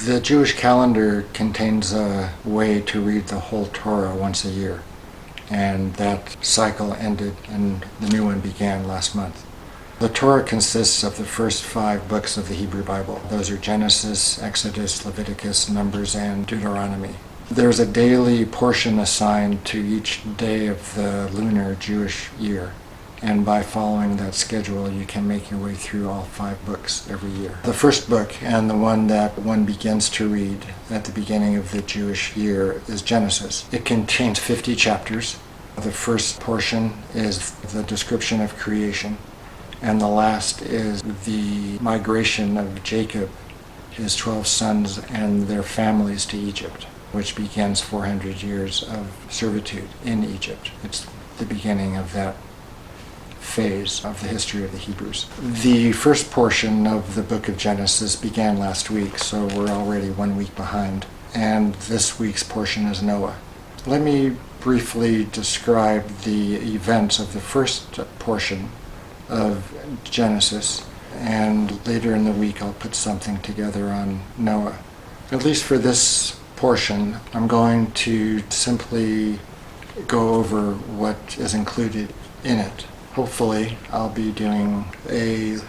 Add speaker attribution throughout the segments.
Speaker 1: The Jewish calendar contains a way to read the whole Torah once a year, and that cycle ended and the new one began last month. The Torah consists of the first 5 books of the Hebrew Bible. Those are Genesis, Exodus, Leviticus, Numbers, and Deuteronomy. There's a daily portion assigned to each day of the lunar Jewish year, and by following that schedule you can make your way through all 5 books every year. The first book, and the one that one begins to read at the beginning of the Jewish year, is Genesis. It contains 50 chapters. The first portion is the description of creation, and the last is the migration of Jacob, his 12 sons, and their families to Egypt, which begins 400 years of servitude in Egypt. It's the beginning of that phase of the history of the Hebrews. The first portion of the book of Genesis began last week, so we're already 1 week behind, and this week's portion is Noah. Let me briefly describe the events of the first portion of Genesis, and later in the week I'll put something together on Noah. At least for this portion, I'm going to simply go over what is included in it. Hopefully, I'll be doing a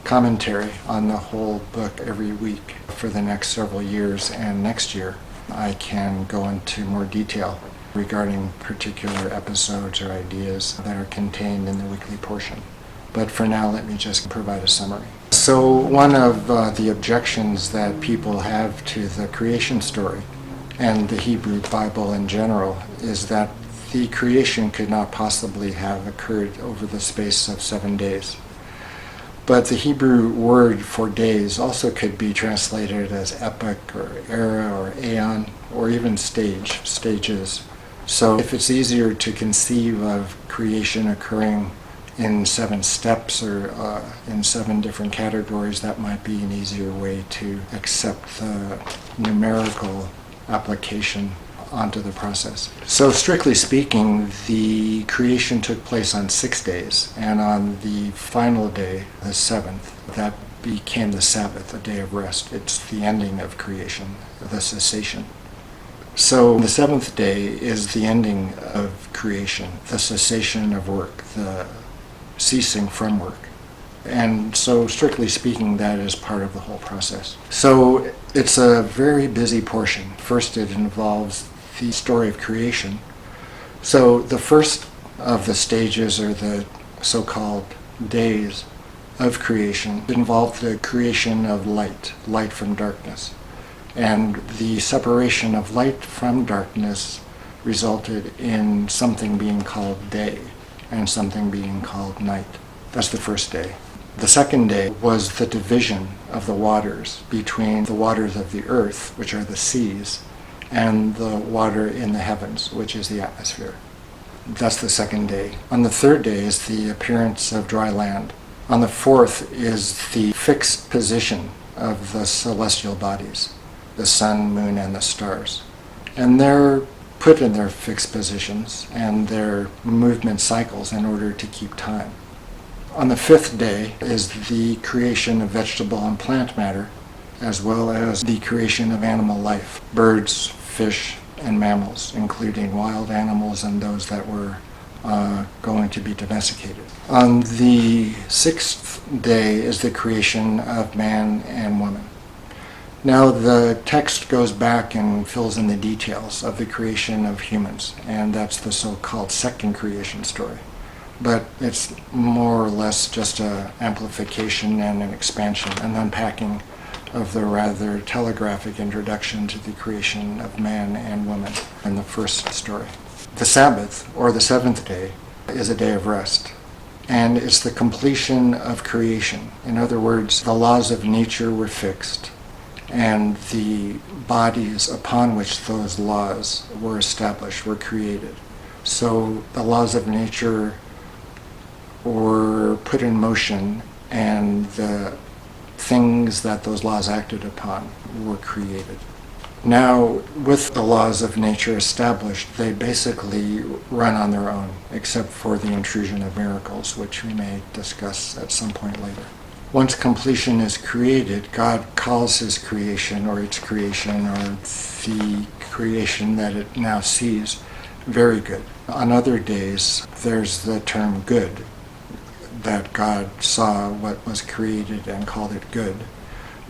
Speaker 1: commentary on the whole book every week for the next several years, and next year I can go into more detail regarding particular episodes or ideas that are contained in the weekly portion. But for now, let me just provide a summary. So one of the objections that people have to the creation story and the Hebrew Bible in general is that the creation could not possibly have occurred over the space of 7 days. But the Hebrew word for days also could be translated as epoch or era or aeon or even stages. So if it's easier to conceive of creation occurring in 7 steps or in 7 different categories, that might be an easier way to accept the numerical application onto the process. So strictly speaking, the creation took place on 6 days, and on the final day, the 7th, that became the Sabbath, a day of rest. It's the ending of creation, the cessation. So the 7th day is the ending of creation, the cessation of work, the ceasing from work. And so strictly speaking, that is part of the whole process. So it's a very busy portion. First, it involves the story of creation. So the first of the stages, or the so-called days of creation, involved the creation of light from darkness. And the separation of light from darkness resulted in something being called day and something being called night. That's the first day. The second day was the division of the waters between the waters of the earth, which are the seas, and the water in the heavens, which is the atmosphere. That's the second day. On the third day is the appearance of dry land. On the fourth is the fixed position of the celestial bodies, the sun, moon, and the stars. And they're put in their fixed positions and their movement cycles in order to keep time. On the fifth day is the creation of vegetable and plant matter, as well as the creation of animal life, birds, fish, and mammals, including wild animals and those that were going to be domesticated. On the sixth day is the creation of man and woman. Now the text goes back and fills in the details of the creation of humans, and that's the so-called second creation story. But it's more or less just an amplification and an expansion, an unpacking of the rather telegraphic introduction to the creation of man and woman in the first story. The Sabbath, or the seventh day, is a day of rest, and it's the completion of creation. In other words, the laws of nature were fixed, and the bodies upon which those laws were established were created. So the laws of nature were put in motion, and the things that those laws acted upon were created. Now, with the laws of nature established, they basically run on their own, except for the intrusion of miracles, which we may discuss at some point later. Once completion is created, God calls his creation, or its creation, or the creation that it now sees, very good. On other days, there's the term good, that God saw what was created and called it good.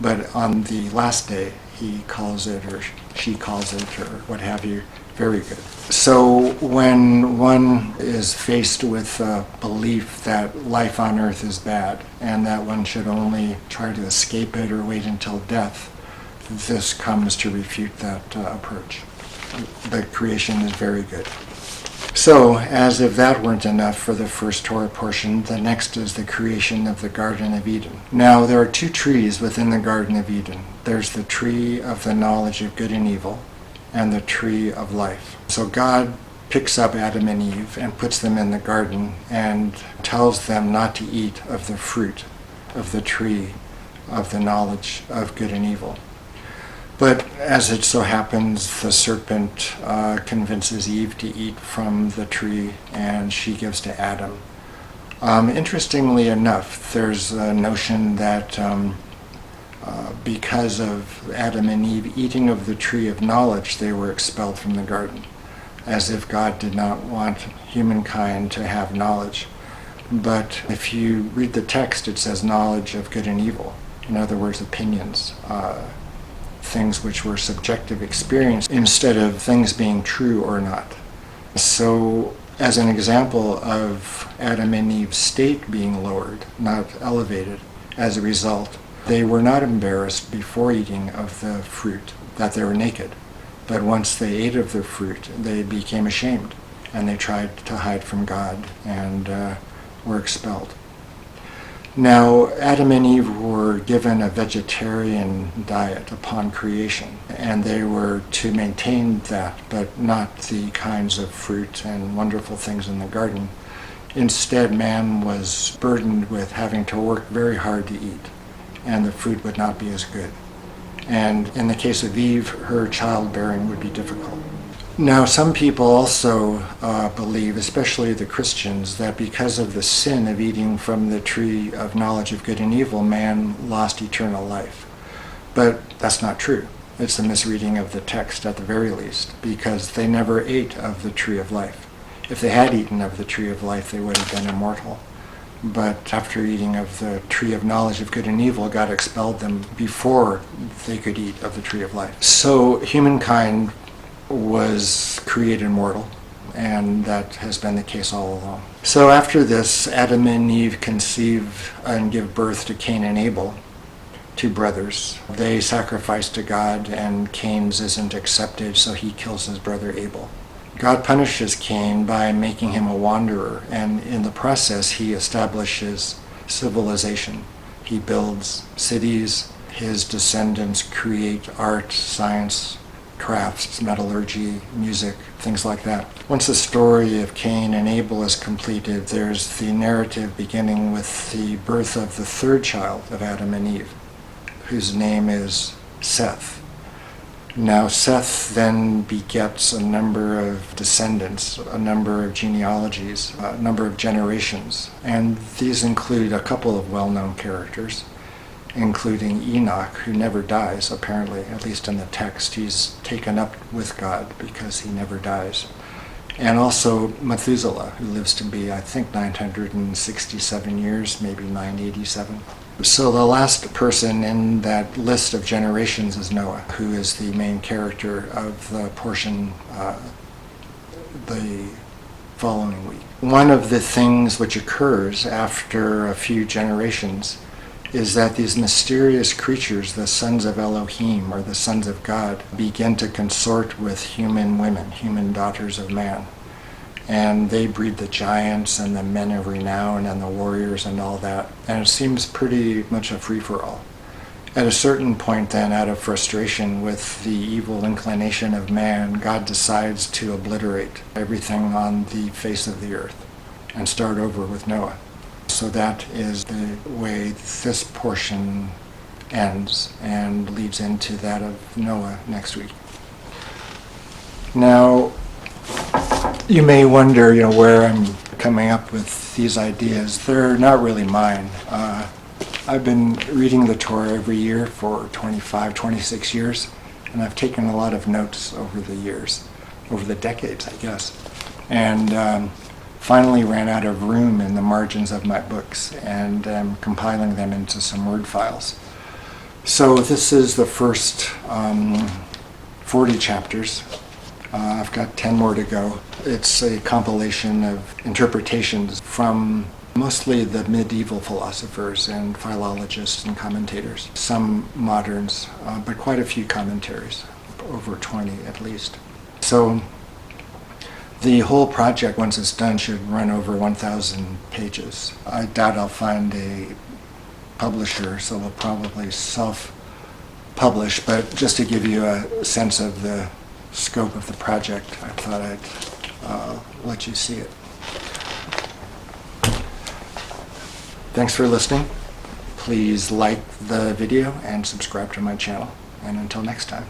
Speaker 1: But on the last day, he calls it, or she calls it, or what have you, very good. So when one is faced with a belief that life on earth is bad and that one should only try to escape it or wait until death, this comes to refute that approach. The creation is very good. So, as if that weren't enough for the first Torah portion, the next is the creation of the Garden of Eden. Now, there are two trees within the Garden of Eden. There's the tree of the knowledge of good and evil, and the tree of life. So God picks up Adam and Eve and puts them in the garden and tells them not to eat of the fruit of the tree of the knowledge of good and evil. But as it so happens, the serpent convinces Eve to eat from the tree, and she gives to Adam. Interestingly enough, there's a notion that because of Adam and Eve eating of the tree of knowledge, they were expelled from the garden, as if God did not want humankind to have knowledge. But if you read the text, it says knowledge of good and evil. In other words, opinions. Things which were subjective experience instead of things being true or not. So as an example of Adam and Eve's state being lowered, not elevated, as a result, they were not embarrassed before eating of the fruit that they were naked. But once they ate of the fruit, they became ashamed, and they tried to hide from God and were expelled. Now, Adam and Eve were given a vegetarian diet upon creation, and they were to maintain that, but not the kinds of fruit and wonderful things in the garden. Instead, man was burdened with having to work very hard to eat, and the food would not be as good. And in the case of Eve, her childbearing would be difficult. Now, some people also believe, especially the Christians, that because of the sin of eating from the tree of knowledge of good and evil, man lost eternal life. But that's not true. It's a misreading of the text at the very least, because they never ate of the tree of life. If they had eaten of the tree of life, they would have been immortal. But after eating of the tree of knowledge of good and evil, God expelled them before they could eat of the tree of life. So humankind was created mortal, and that has been the case all along. So after this, Adam and Eve conceive and give birth to Cain and Abel, two brothers. They sacrifice to God, and Cain's isn't accepted, so he kills his brother Abel. God punishes Cain by making him a wanderer, and in the process he establishes civilization. He builds cities. His descendants create art, science, crafts, metallurgy, music, things like that. Once the story of Cain and Abel is completed, there's the narrative beginning with the birth of the third child of Adam and Eve, whose name is Seth. Now Seth then begets a number of descendants, a number of genealogies, a number of generations, and these include a couple of well-known characters, including Enoch, who never dies, apparently, at least in the text. He's taken up with God because he never dies. And also Methuselah, who lives to be, I think, 967 years, maybe 987. So the last person in that list of generations is Noah, who is the main character of the portion the following week. One of the things which occurs after a few generations is that these mysterious creatures, the sons of Elohim, or the sons of God, begin to consort with human women, human daughters of man. And they breed the giants and the men of renown and the warriors and all that. And it seems pretty much a free-for-all. At a certain point then, out of frustration with the evil inclination of man, God decides to obliterate everything on the face of the earth and start over with Noah. So that is the way this portion ends and leads into that of Noah next week. Now, you may wonder, where I'm coming up with these ideas. They're not really mine. I've been reading the Torah every year for 25, 26 years, and I've taken a lot of notes over the years, over the decades, I guess, and finally ran out of room in the margins of my books, and I'm compiling them into some Word files. So this is the first 40 chapters. I've got 10 more to go. It's a compilation of interpretations from mostly the medieval philosophers and philologists and commentators, some moderns, but quite a few commentaries, over 20 at least. So the whole project, once it's done, should run over 1,000 pages. I doubt I'll find a publisher, so we'll probably self-publish, but just to give you a sense of the scope of the project, I thought I'd let you see it. Thanks for listening. Please like the video and subscribe to my channel. And until next time.